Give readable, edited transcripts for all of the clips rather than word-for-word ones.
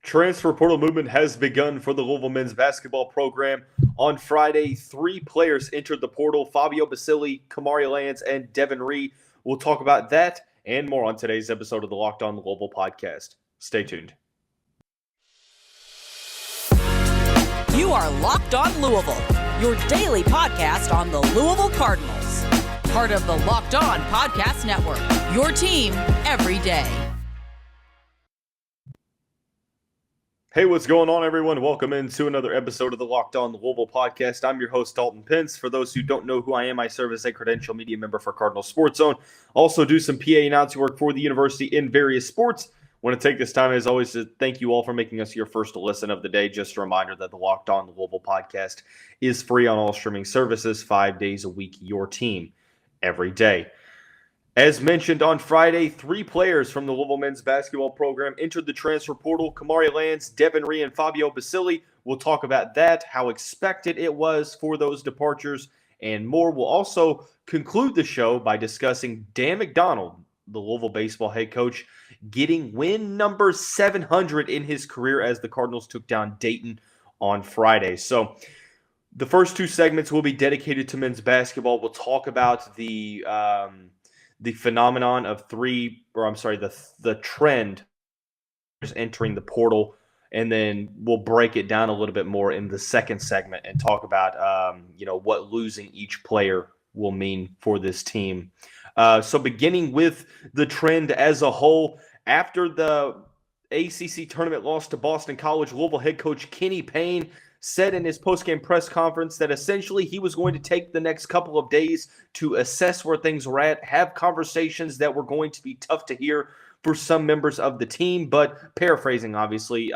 Transfer portal movement has begun for the Louisville men's basketball program. On Friday, 3 players entered the portal: Fabio Basili, Kamari Lands, and Devin Ree. We'll talk about that and more on today's episode of the Locked On Louisville podcast. Stay tuned. You are Locked On Louisville, your daily podcast on the Louisville Cardinals. Part of the Locked On Podcast Network, your team every day. Hey, what's going on, everyone? Welcome into another episode of the Locked On Louisville podcast. I'm your host, Dalton. For those who don't know who I am, I serve as a credential media member for Cardinal Sports Zone. Also do some PA announcing work for the university in various sports. Want to take this time, as always, to thank you all for making us your first listen of the day. Just a reminder that the Locked On Louisville podcast is free on all streaming services, 5 days a week, your team every day. As mentioned on Friday, 3 players from the Louisville men's basketball program entered the transfer portal: Kamari Lands, Devin Ree, and Fabio Basili. We'll talk about that, how expected it was for those departures, and more. We'll also conclude the show by discussing Dan McDonnell, the Louisville baseball head coach, getting win number 700 in his career as the Cardinals took down Dayton on Friday. So the first 2 segments will be dedicated to men's basketball. We'll talk about the phenomenon of the trend entering the portal, and then we'll break it down a little bit more in the second segment and talk about what losing each player will mean for this team. So beginning with the trend as a whole, after the ACC tournament loss to Boston College, Louisville head coach Kenny Payne said in his postgame press conference that essentially he was going to take the next couple of days to assess where things were at, have conversations that were going to be tough to hear for some members of the team, but paraphrasing, obviously,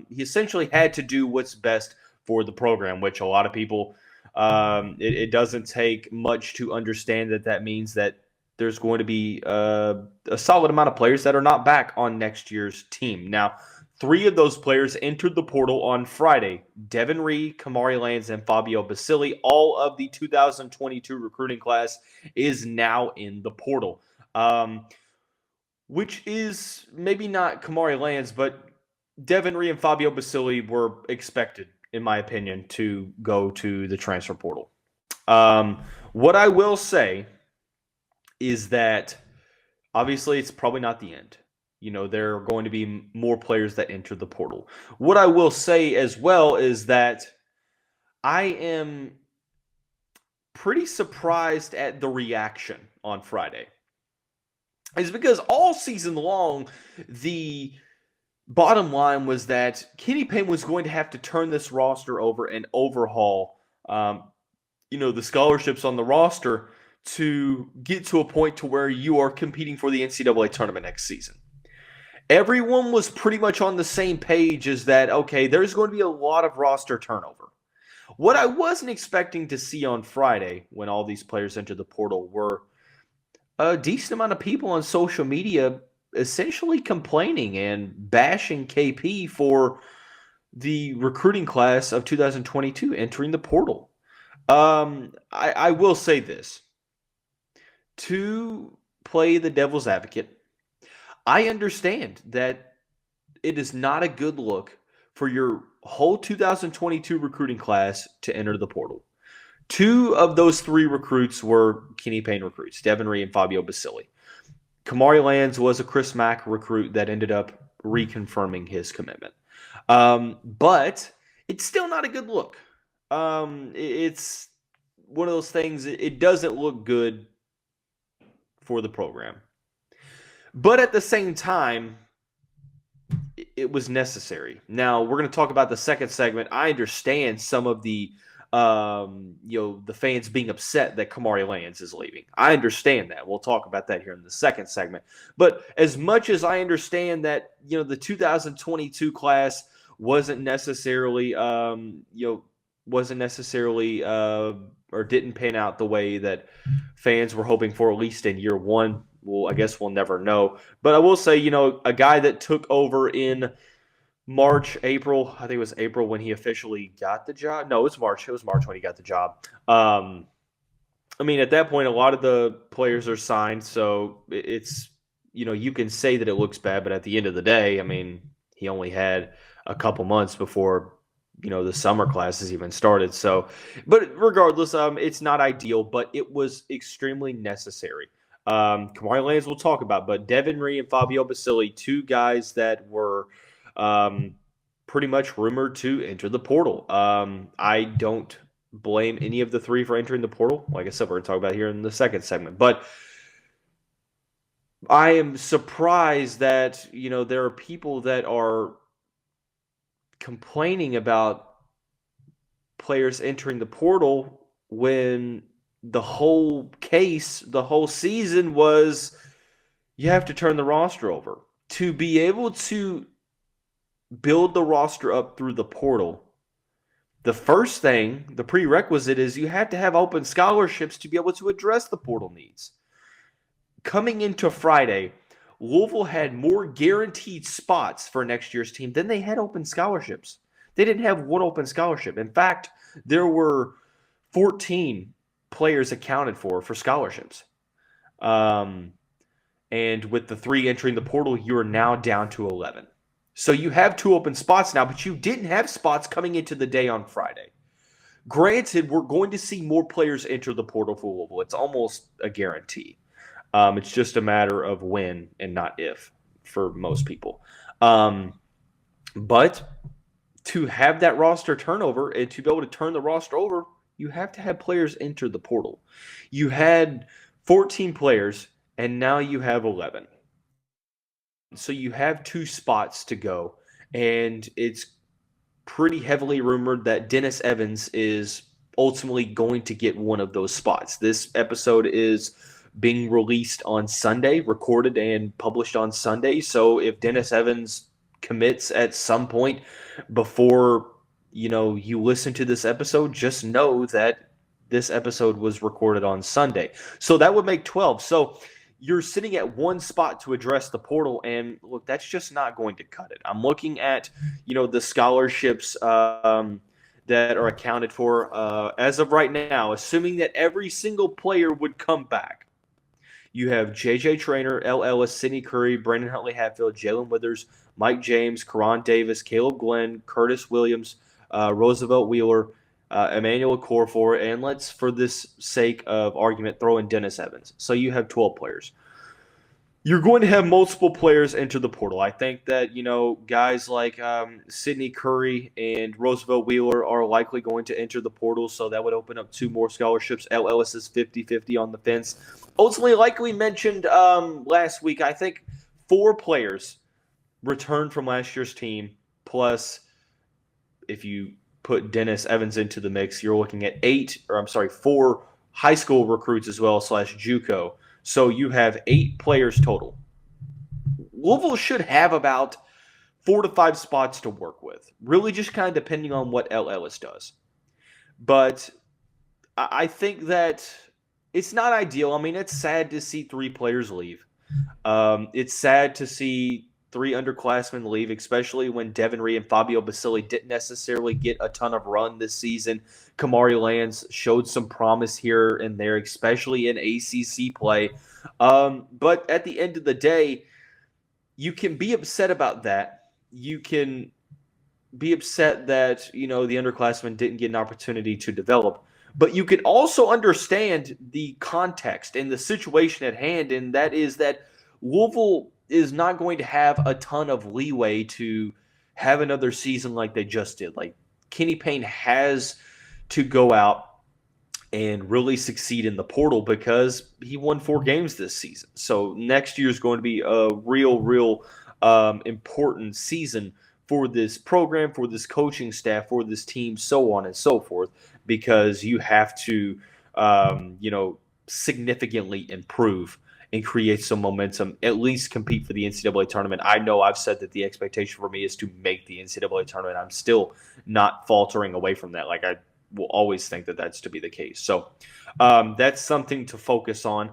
he essentially had to do what's best for the program, which a lot of people, it doesn't take much to understand that means that there's going to be a solid amount of players that are not back on next year's team. Now, 3 of those players entered the portal on Friday: Devin Ree, Kamari Lands, and Fabio Basili. All of the 2022 recruiting class is now in the portal, which is maybe not Kamari Lands, but Devin Ree and Fabio Basili were expected, in my opinion, to go to the transfer portal. What I will say is that obviously it's probably not the end. There are going to be more players that enter the portal. What I will say as well is that I am pretty surprised at the reaction on Friday. It's because all season long, the bottom line was that Kenny Payne was going to have to turn this roster over and overhaul, the scholarships on the roster to get to a point to where you are competing for the NCAA tournament next season. Everyone was pretty much on the same page as that, okay, there's going to be a lot of roster turnover. What I wasn't expecting to see on Friday when all these players entered the portal were a decent amount of people on social media essentially complaining and bashing KP for the recruiting class of 2022 entering the portal. I will say this. To play the devil's advocate, I understand that it is not a good look for your whole 2022 recruiting class to enter the portal. 2 of those 3 recruits were Kenny Payne recruits, Devin Ree and Fabio Basili. Kamari Lands was a Chris Mack recruit that ended up reconfirming his commitment. But it's still not a good look. It's one of those things, it doesn't look good for the program. But at the same time, it was necessary. Now, we're going to talk about the second segment. I understand some of the the fans being upset that Kamari Lands is leaving. I understand that. We'll talk about that here in the second segment. But as much as I understand that, the 2022 class wasn't necessarily or didn't pan out the way that fans were hoping for, at least in year 1. Well, I guess we'll never know. But I will say, a guy that took over in April, I think it was April when he officially got the job. No, it was March. It was March when he got the job. At that point, a lot of the players are signed, so it's, you can say that it looks bad, but at the end of the day, he only had a couple months before, the summer classes even started. So, but regardless, it's not ideal, but it was extremely necessary. Kamari Lands we'll talk about, but Devin Ree and Fabio Basili, two guys that were pretty much rumored to enter the portal. I don't blame any of the three for entering the portal. Like I said, we're going to talk about here in the second segment, but I am surprised that, there are people that are complaining about players entering the portal when the whole season was you have to turn the roster over. To be able to build the roster up through the portal, the first thing, the prerequisite is you have to have open scholarships to be able to address the portal needs. Coming into Friday, Louisville had more guaranteed spots for next year's team than they had open scholarships. They didn't have one open scholarship. In fact, there were 14 players accounted for scholarships. And with the 3 entering the portal, you're now down to 11. So you have 2 open spots now, but you didn't have spots coming into the day on Friday. Granted, we're going to see more players enter the portal for Louisville. It's almost a guarantee. It's just a matter of when and not if for most people. But to have that roster turnover and to be able to turn the roster over, you have to have players enter the portal. You had 14 players, and now you have 11. So you have 2 spots to go, and it's pretty heavily rumored that Dennis Evans is ultimately going to get one of those spots. This episode is being released on Sunday, recorded and published on Sunday. So if Dennis Evans commits at some point before, you listen to this episode, just know that this episode was recorded on Sunday. So that would make 12. So you're sitting at 1 spot to address the portal, and look, that's just not going to cut it. I'm looking at, the scholarships that are accounted for as of right now, assuming that every single player would come back. You have J.J. Traynor, L. Ellis, Sidney Curry, Brandon Huntley-Hatfield, Jalen Withers, Mike James, Karan Davis, Caleb Glenn, Curtis Williams, Roosevelt Wheeler, Emmanuel Okorafor, and let's, for this sake of argument, throw in Dennis Evans. So you have 12 players. You're going to have multiple players enter the portal. I think that, guys like Sidney Curry and Roosevelt Wheeler are likely going to enter the portal, so that would open up 2 more scholarships. L. Ellis is 50-50 on the fence. Ultimately, like we mentioned last week, I think 4 players returned from last year's team, plus if you put Dennis Evans into the mix, you're looking at 4 high school recruits as well / JUCO. So you have 8 players total. Louisville should have about 4 to 5 spots to work with, really just kind of depending on what L. Ellis does. But I think that it's not ideal. I mean, it's sad to see 3 players leave. It's sad to see 3 underclassmen leave, especially when Devin Ree and Fabio Basili didn't necessarily get a ton of run this season. Kamari Lands showed some promise here and there, especially in ACC play. But at the end of the day, you can be upset about that. You can be upset that, the underclassmen didn't get an opportunity to develop. But you can also understand the context and the situation at hand, and that is that Louisville is not going to have a ton of leeway to have another season like they just did. Like, Kenny Payne has to go out and really succeed in the portal because he won 4 games this season. So next year is going to be a real important season for this program, for this coaching staff, for this team, so on and so forth, because you have to, significantly improve and create some momentum, at least compete for the NCAA tournament. I know I've said that the expectation for me is to make the NCAA tournament. I'm still not faltering away from that. Like, I will always think that that's to be the case. So that's something to focus on.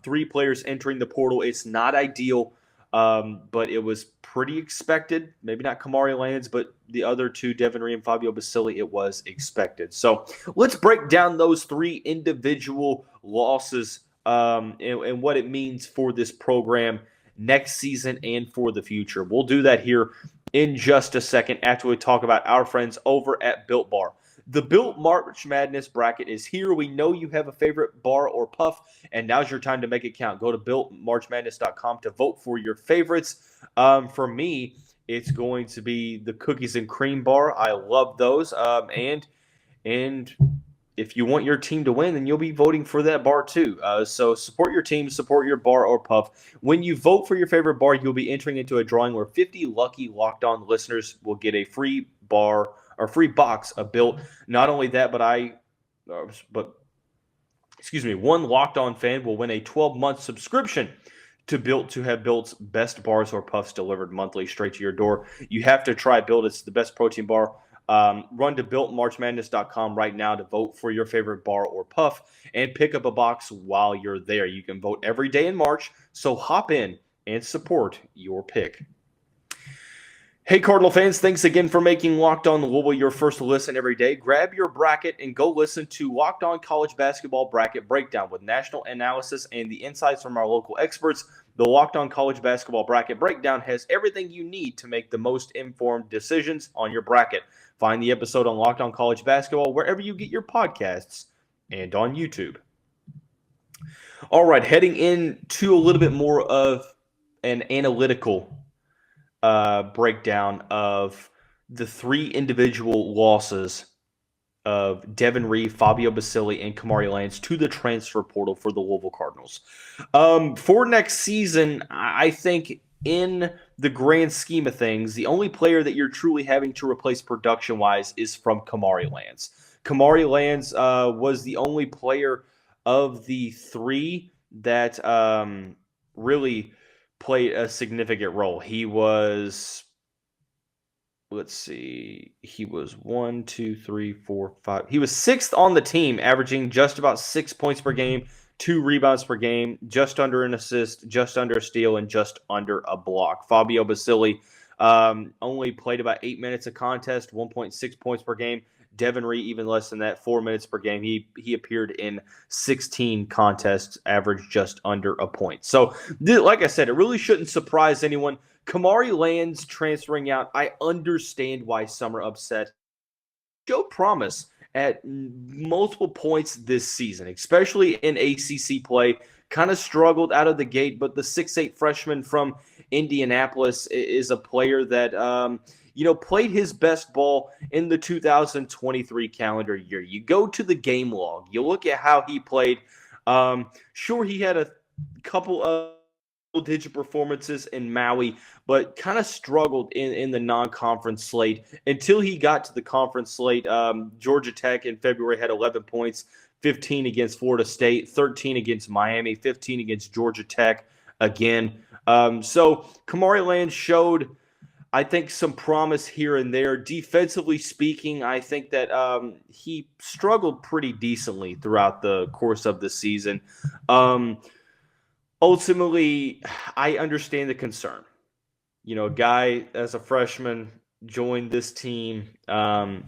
3 players entering the portal. It's not ideal, but it was pretty expected. Maybe not Kamari Lands, but the other 2, Devin Ree and Fabio Basili, it was expected. So let's break down those 3 individual losses and what it means for this program next season and for the future. We'll do that here in just a second after we talk about our friends over at Built Bar. The Built March Madness bracket is here. We know you have a favorite bar or puff, and now's your time to make it count. Go to BuiltMarchMadness.com to vote for your favorites. For me, it's going to be the cookies and cream bar. I love those. And if you want your team to win, then you'll be voting for that bar too. So support your team, support your bar or puff. When you vote for your favorite bar, you'll be entering into a drawing where 50 lucky Locked On listeners will get a free bar or free box of Built. Not only that, one Locked On fan will win a 12-month subscription to Built to have Built's best bars or puffs delivered monthly straight to your door. You have to try Built. It's the best protein bar. Run to BuiltMarchMadness.com right now to vote for your favorite bar or puff and pick up a box while you're there. You can vote every day in March, so hop in and support your pick. Hey, Cardinal fans, thanks again for making Locked On Louisville your first listen every day. Grab your bracket and go listen to Locked On College Basketball Bracket Breakdown with national analysis and the insights from our local experts. The Locked On College Basketball Bracket Breakdown has everything you need to make the most informed decisions on your bracket. Find the episode on Locked On College Basketball wherever you get your podcasts and on YouTube. All right, heading into a little bit more of an analytical breakdown of the three individual losses of Devin Ree, Fabio Basili, and Kamari Lands to the transfer portal for the Louisville Cardinals. For next season, I think in the grand scheme of things, the only player that you're truly having to replace production-wise is from Kamari Lands. Kamari Lands was the only player of the three that really played a significant role. He was, he was 1, 2, 3, 4, 5. He was sixth on the team, averaging just about 6 points per game, 2 rebounds per game, just under an assist, just under a steal, and just under a block. Fabio Basili only played about 8 minutes of contest, 1.6 points per game. Devin Ree, even less than that, 4 minutes per game. He appeared in 16 contests, averaged just under a point. So, like I said, it really shouldn't surprise anyone. Kamari Lands transferring out, I understand why some are upset. Showed promise at multiple points this season, especially in ACC play. Kind of struggled out of the gate, but the 6'8 freshman from Indianapolis is a player that played his best ball in the 2023 calendar year. You go to the game log, you look at how he played. Sure, he had a couple of digit performances in Maui, but kind of struggled in the non-conference slate until he got to the conference slate. Georgia Tech in February had 11 points, 15 against Florida State, 13 against Miami, 15 against Georgia Tech again. So Kamari Lands showed, I think, some promise here and there. Defensively speaking, I think that he struggled pretty decently throughout the course of the season. Ultimately, I understand the concern. A guy as a freshman joined this team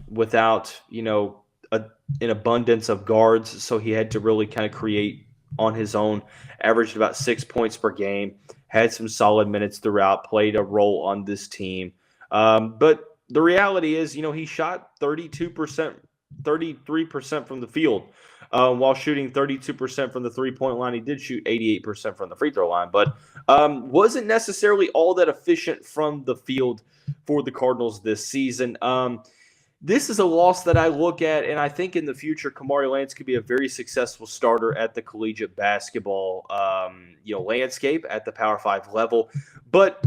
without, an abundance of guards, so he had to really kind of create on his own. Averaged about 6 points per game, had some solid minutes throughout, played a role on this team. But the reality is, he shot 32%, 33% from the field while shooting 32% from the three-point line. He did shoot 88% from the free throw line, but wasn't necessarily all that efficient from the field for the Cardinals this season. This is a loss that I look at, and I think in the future, Kamari Lands could be a very successful starter at the collegiate basketball, landscape at the Power 5 level. But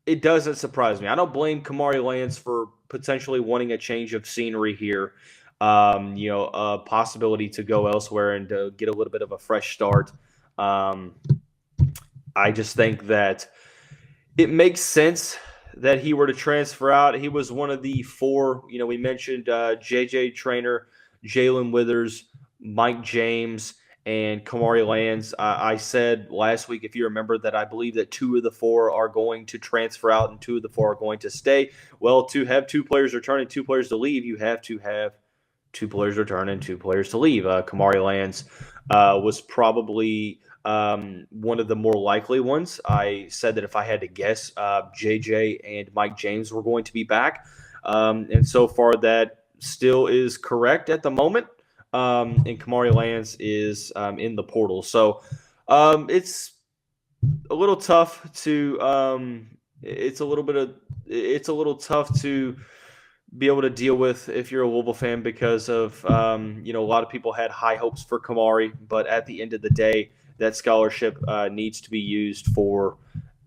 it doesn't surprise me. I don't blame Kamari Lands for potentially wanting a change of scenery here. A possibility to go elsewhere and to get a little bit of a fresh start. I just think that it makes sense that he were to transfer out. He was one of the four, we mentioned JJ Traynor, Jalen Withers, Mike James, and Kamari Lands. I said last week, if you remember, that I believe that 2 of the 4 are going to transfer out and 2 of the 4 are going to stay. Well, to have 2 players return and 2 players to leave, you have to have 2 players return and 2 players to leave. Kamari Lands was probably one of the more likely ones. I said that if I had to guess, JJ and Mike James were going to be back. And so far that still is correct at the moment. And Kamari Lands is in the portal. So it's a little tough to it's a little tough to be able to deal with if you're a Louisville fan because of a lot of people had high hopes for Kamari, but at the end of the day, that scholarship needs to be used for,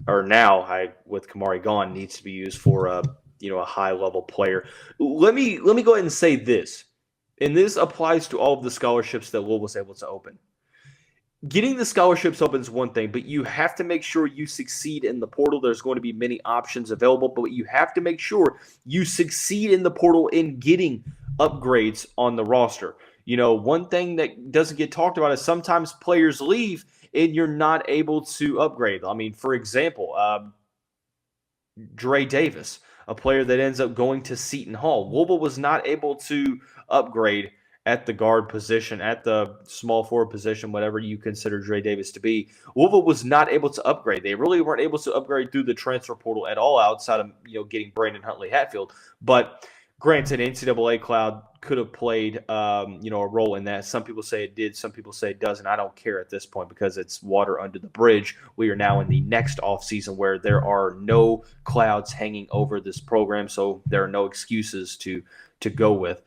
or now with Kamari gone, needs to be used for a high level player. Let me go ahead and say this, and this applies to all of the scholarships that Louisville was able to open. Getting the scholarships open is one thing, but you have to make sure you succeed in the portal. There's going to be many options available, but you have to make sure you succeed in the portal in getting upgrades on the roster. One thing that doesn't get talked about is sometimes players leave and you're not able to upgrade. I mean, for example, Dre Davis, a player that ends up going to Seton Hall. Louisville was not able to upgrade at the guard position, at the small forward position, whatever you consider Dre Davis to be. Louisville was not able to upgrade. They really weren't able to upgrade through the transfer portal at all outside of getting Brandon Huntley-Hatfield. But granted, NCAA Cloud could have played a role in that. Some people say it did. Some people say it doesn't. I don't care at this point because it's water under the bridge. We are now in the next offseason where there are no clouds hanging over this program, so there are no excuses to go with.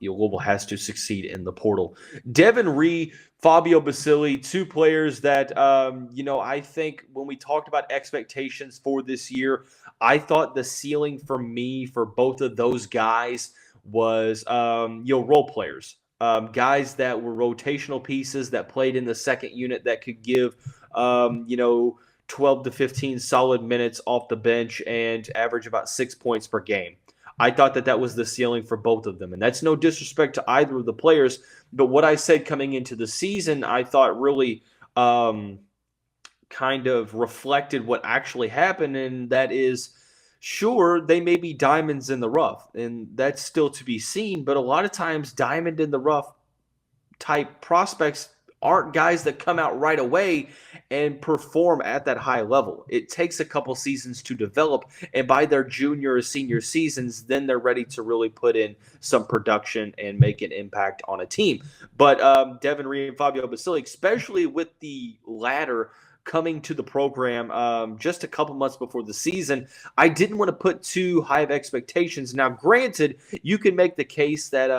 Louisville has to succeed in the portal. Devin Ree, Fabio Basili, two players that, I think when we talked about expectations for this year, I thought the ceiling for me for both of those guys was, role players, guys that were rotational pieces that played in the second unit that could give, 12 to 15 solid minutes off the bench and average about 6 points per game. I thought that was the ceiling for both of them. And that's no disrespect to either of the players. But what I said coming into the season, I thought really kind of reflected what actually happened. And that is, sure, they may be diamonds in the rough. And that's still to be seen. But a lot of times, diamond in the rough type prospects aren't guys that come out right away and perform at that high level. It takes a couple seasons to develop, and by their junior or senior seasons, then they're ready to really put in some production and make an impact on a team. But Devin Ree and Fabio Basili, especially with the latter coming to the program just a couple months before the season, I didn't want to put too high of expectations. Now, granted, you can make the case that,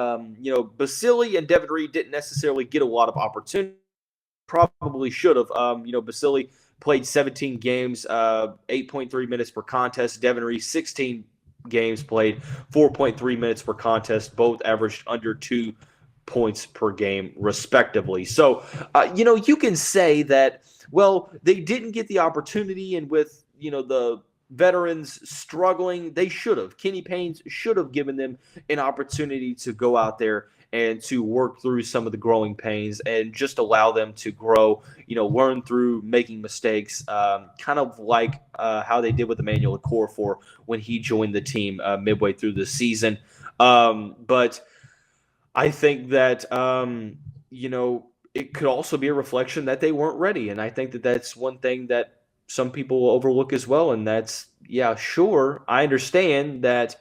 Basili and Devin Ree didn't necessarily get a lot of opportunity. Probably should have. Basili played 17 games, 8.3 minutes per contest. Devin Ree, 16 games played, 4.3 minutes per contest. Both averaged under 2 points per game, respectively. So, you can say that, well, they didn't get the opportunity, and with, the veterans struggling, they should have. Kenny Paynes should have given them an opportunity to go out there and to work through some of the growing pains and just allow them to grow, learn through making mistakes, kind of like how they did with Emmanuel Okorafor when he joined the team midway through the season. But I think that, it could also be a reflection that they weren't ready. And I think that that's one thing that some people will overlook as well. And that's, sure, I understand that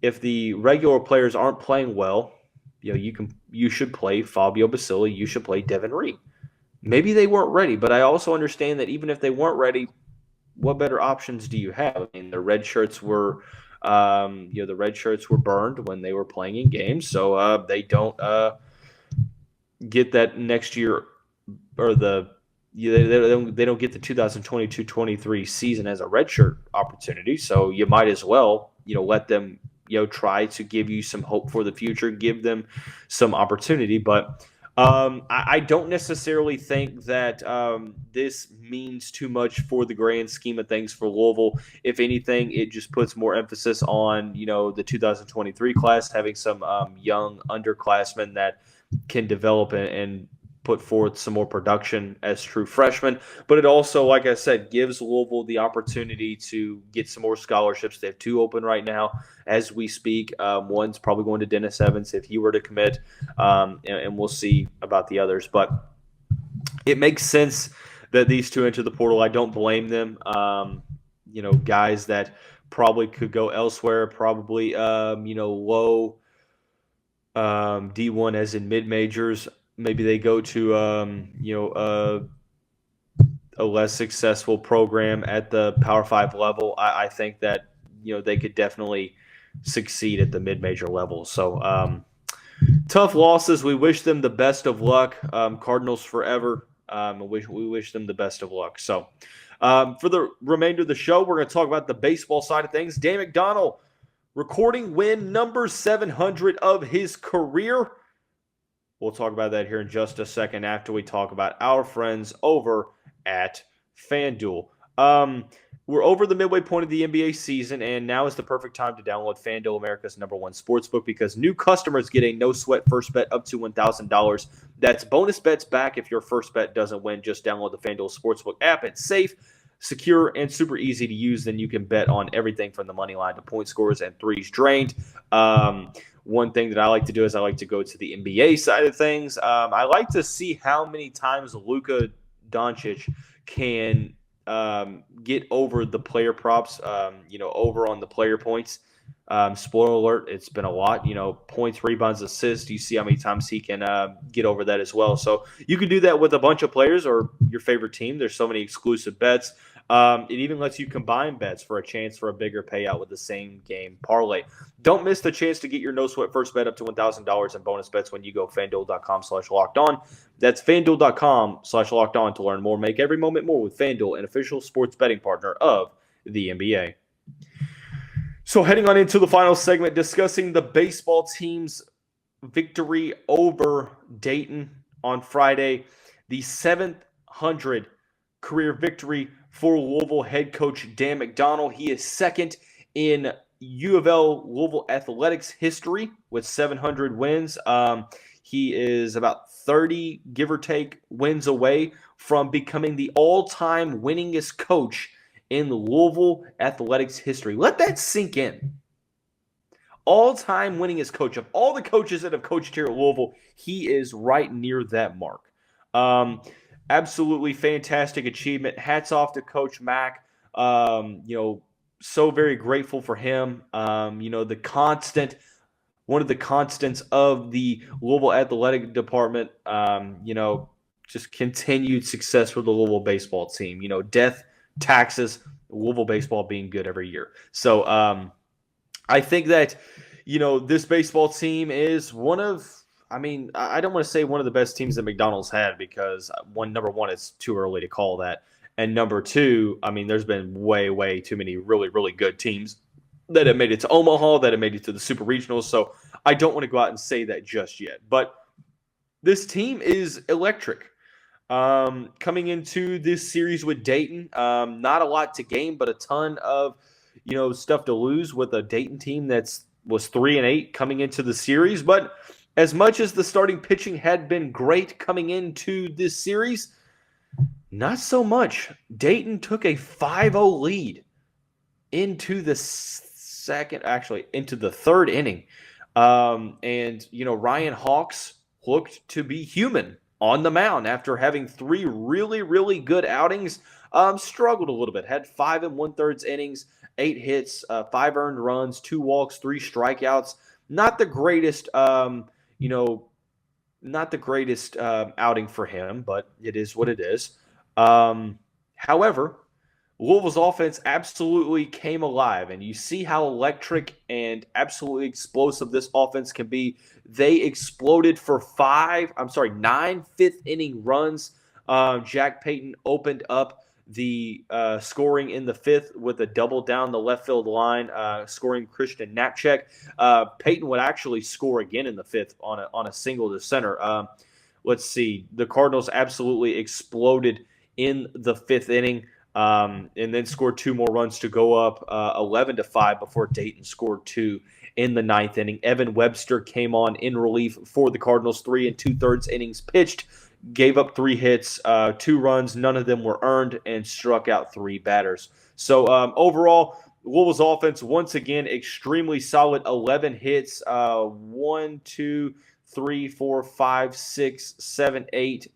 if the regular players aren't playing well, you should play Fabio Basili, you should play Devin Ree. Maybe they weren't ready, but I also understand that even if they weren't ready, what better options do you have? I mean, the red shirts were burned when they were playing in games, so they don't get that next year, or they don't get the 2022-23 season as a redshirt opportunity. So you might as well let them try to give you some hope for the future, give them some opportunity. But I don't necessarily think that this means too much for the grand scheme of things for Louisville. If anything, it just puts more emphasis on the 2023 class, having some young underclassmen that can develop and put forth some more production as true freshmen. But it also, like I said, gives Louisville the opportunity to get some more scholarships. They have 2 open right now as we speak. One's probably going to Dennis Evans if he were to commit, and we'll see about the others. But it makes sense that these two enter the portal. I don't blame them. Guys that probably could go elsewhere, probably, low D1 as in mid-majors. Maybe they go to, a less successful program at the Power 5 level. I think that, they could definitely succeed at the mid-major level. So tough losses. We wish them the best of luck. Cardinals forever. We wish them the best of luck. So for the remainder of the show, we're going to talk about the baseball side of things. Dan McDonnell recording win number 700 of his career. We'll talk about that here in just a second after we talk about our friends over at FanDuel. We're over the midway point of the NBA season, and now is the perfect time to download FanDuel, America's #1 sportsbook, because new customers get a no-sweat first bet up to $1,000. That's bonus bets back if your first bet doesn't win. Just download the FanDuel Sportsbook app. It's safe, secure, and super easy to use. Then you can bet on everything from the money line to point scores and threes drained. One thing that I like to do is I like to go to the NBA side of things. I like to see how many times Luka Doncic can get over the player props, over on the player points. Spoiler alert, it's been a lot, points, rebounds, assists. You see how many times he can get over that as well. So you can do that with a bunch of players or your favorite team. There's so many exclusive bets. It even lets you combine bets for a chance for a bigger payout with the same game parlay. Don't miss the chance to get your no-sweat first bet up to $1,000 in bonus bets when you go FanDuel.com/lockedon. That's FanDuel.com/lockedon to learn more. Make every moment more with FanDuel, an official sports betting partner of the NBA. So heading on into the final segment, discussing the baseball team's victory over Dayton on Friday, the 700 career victory for Louisville head coach Dan McDonnell. He is second in U of L Louisville athletics history with 700 wins. He is about 30, give or take, wins away from becoming the all-time winningest coach in Louisville athletics history. Let that sink in. All-time winningest coach. Of all the coaches that have coached here at Louisville, he is right near that mark. Absolutely fantastic achievement. Hats off to Coach Mack. So very grateful for him. The constant, one of the constants of the Louisville athletic department, just continued success for the Louisville baseball team. Death, taxes, Louisville baseball being good every year. So I think that, this baseball team is one of, I don't want to say one of the best teams that McDonald's had, because number one, it's too early to call that. And number two, there's been way, way too many really, really good teams that have made it to Omaha, that have made it to the Super Regionals. So I don't want to go out and say that just yet. But this team is electric. Coming into this series with Dayton, not a lot to gain, but a ton of, stuff to lose with a Dayton team was 3-8 coming into the series. But as much as the starting pitching had been great coming into this series, not so much. Dayton took a 5-0 lead into the third inning. Ryan Hawks looked to be human on the mound after having 3 really, really good outings. Struggled a little bit. Had 5 1/3 innings, 8 hits, 5 earned runs, 2 walks, 3 strikeouts. Not the greatest, outing for him, but it is what it is. However, Louisville's offense absolutely came alive, and you see how electric and absolutely explosive this offense can be. They exploded for 9 fifth-inning runs. Jack Payton opened up the scoring in the 5th with a double down the left field line, scoring Christian Knapczyk. Payton would actually score again in the 5th on a single to center. Let's see. The Cardinals absolutely exploded in the 5th inning. And then scored 2 more runs to go up 11-5 before Dayton scored 2 in the 9th inning. Evan Webster came on in relief for the Cardinals. 3 2/3 innings pitched, gave up 3 hits, 2 runs. None of them were earned, and struck out 3 batters. So overall, Louisville's offense once again extremely solid. 11 hits, 1, 2, 3, 4, 5, 6, 7, 8.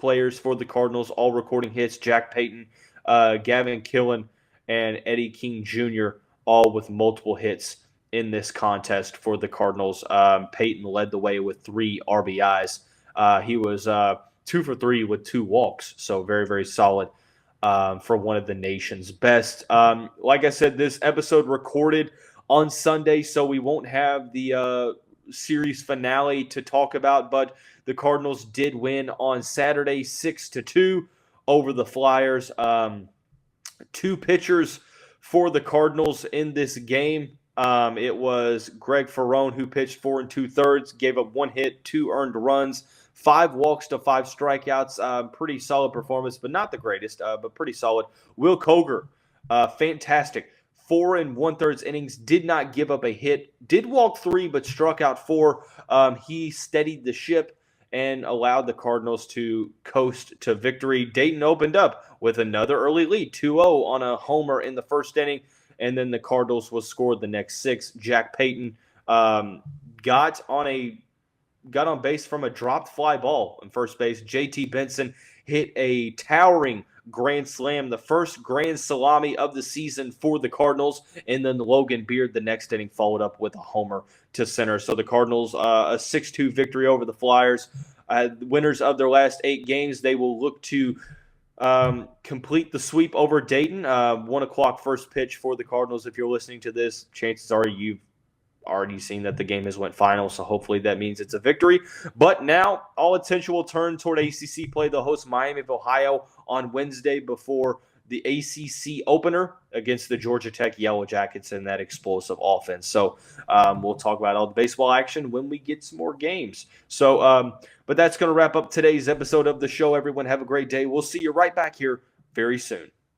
players for the Cardinals, all recording hits. Jack Payton, Gavin Killen, and Eddie King Jr., all with multiple hits in this contest for the Cardinals. Payton led the way with 3 RBIs. He was 2 for 3 with 2 walks, so very, very solid for one of the nation's best. Like I said, this episode recorded on Sunday, so we won't have the series finale to talk about, but the Cardinals did win on Saturday 6-2 over the Flyers. 2 pitchers for the Cardinals in this game. It was Greg Ferrone, who pitched 4 2/3, gave up 1 hit, 2 earned runs, 5 walks to 5 strikeouts. Pretty solid performance, but not the greatest, but pretty solid. Will Koger, fantastic. 4 1/3 innings, did not give up a hit, did walk 3, but struck out 4. He steadied the ship and allowed the Cardinals to coast to victory. Dayton opened up with another early lead, 2-0 on a homer in the first inning, and then the Cardinals was scored the next 6. Jack Payton got on base from a dropped fly ball in first base. JT Benson hit a towering grand slam, the first grand salami of the season for the Cardinals, and then Logan Beard the next inning followed up with a homer to center. So the Cardinals, a 6-2 victory over the Flyers. Winners of their last 8 games, they will look to complete the sweep over Dayton. 1 o'clock first pitch for the Cardinals. If you're listening to this, chances are you've already seen that the game has went final, so hopefully that means it's a victory. But now all attention will turn toward ACC play. They'll host Miami of Ohio on Wednesday before the ACC opener against the Georgia Tech Yellow Jackets and that explosive offense. So we'll talk about all the baseball action when we get some more games. So, but that's going to wrap up today's episode of the show. Everyone have a great day. We'll see you right back here very soon.